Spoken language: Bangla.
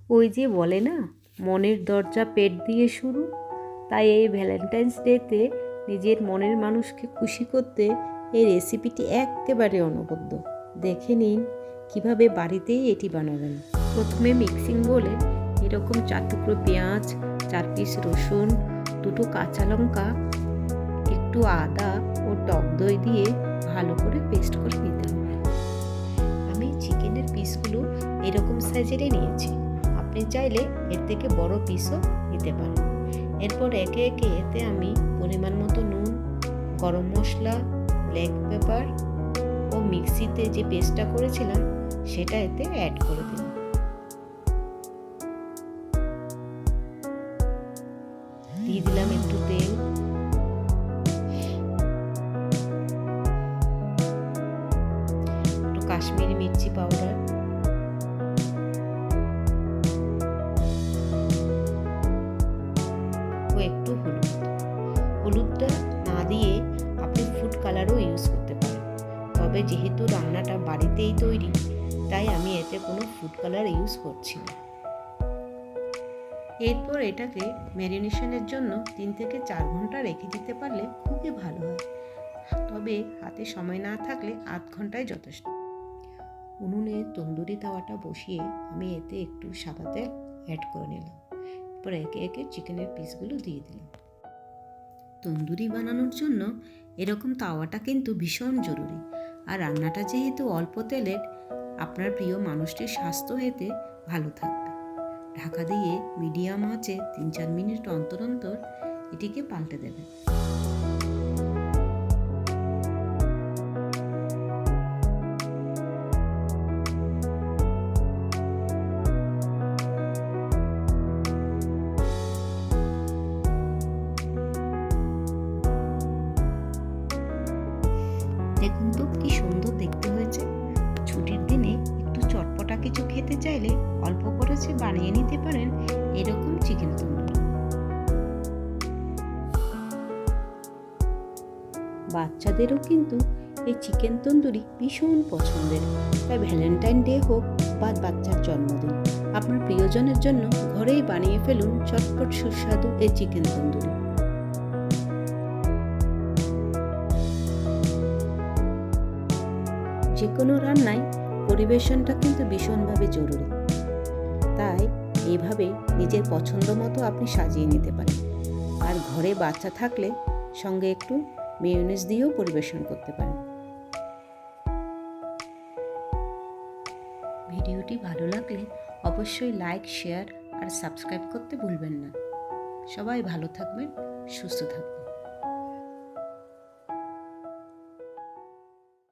ওই যে বলে না, মনের দরজা পেট দিয়ে শুরু। তাই এই ভ্যালেন্টাইন্স ডেতে নিজের মনের মানুষকে খুশি করতে এই রেসিপিটি একেবারে অনবদ্য। দেখে নিন কীভাবে বাড়িতেই এটি বানাবেন। প্রথমে মিক্সিং বোলে এরকম 4 টুকরো পেঁয়াজ, 4 পিস রসুন, 2টো কাঁচা লঙ্কা, একটু আদা ও টক দই দিয়ে ভালো করে পেস্ট করে নিতে হবে। আমি চিকেনের পিসগুলো এরকম সাইজেরই নিয়েছি, আপনি চাইলে এর থেকে বড় পিসও নিতে পারেন। এরপর একে একে এতে আমি পরিমাণ মতো নুন, গরম মশলা, ব্ল্যাক পেপার ও মিক্সিতে যে পেস্টটা করেছিলাম সেটা এতে অ্যাড করে দিলাম। দিয়ে দিলাম একটু তেল, একটু কাশ্মীরি মির্চি পাউডার, ও একটু হলুদটা না দিয়ে আপনি ফুড কালারও ইউজ করতে পারেন। তবে যেহেতু রান্নাটা বাড়িতেই তৈরি, তাই আমি এতে কোনো ফুড কালার ইউজ করছি না। এরপর এটাকে ম্যারিনেশনের জন্য 3 থেকে 4 ঘন্টা রেখে দিতে পারলে খুবই ভালো হয়। তবে হাতে সময় না থাকলে আধ ঘন্টায় যথেষ্ট। উনুনে তন্দুরি তাওয়াটা বসিয়ে আমি এতে একটু সাদা তেল অ্যাড করে নিলাম। এরপর একে একে চিকেনের পিসগুলো দিয়ে দিলাম। তন্দুরি বানানোর জন্য এরকম তাওয়াটা কিন্তু ভীষণ জরুরি। আর রান্নাটা যেহেতু অল্প তেলের, আপনার প্রিয় মানুষটির স্বাস্থ্য এতে ভালো থাকবে। ঢাকা দিয়ে মিডিয়াম আঁচে 3-4 মিনিট অন্তর অন্তর এটিকে পাল্টে দেবেন। দেখুন তো কি সুন্দর দেখতে হয়েছে। ছুটির দিনে একটু চটপটা কিছু খেতে চাইলে অল্প খরচে বানিয়ে নিতে পারেন এরকম চিকেন তন্দুরি। বাচ্চাদেরও কিন্তু এই চিকেন তন্দুরি ভীষণ পছন্দের। তাই ভ্যালেন্টাইন ডে হোক বা বাচ্চার জন্মদিন, আপনার প্রিয়জনের জন্য ঘরেই বানিয়ে ফেলুন চটপট সুস্বাদু এই চিকেন তন্দুরি। যে কোনো রান্নায় পরিবেশনটা কিন্তু ভীষণভাবে জরুরি। তাই এইভাবে নিজের পছন্দ মতো আপনি সাজিয়ে নিতে পারেন। আর ঘরে বাচ্চা থাকলে সঙ্গে একটু মেয়োনেজ দিয়েও পরিবেশন করতে পারেন। ভিডিওটি ভালো লাগলে অবশ্যই লাইক, শেয়ার আর সাবস্ক্রাইব করতে ভুলবেন না। সবাই ভালো থাকবেন, সুস্থ থাকবেন।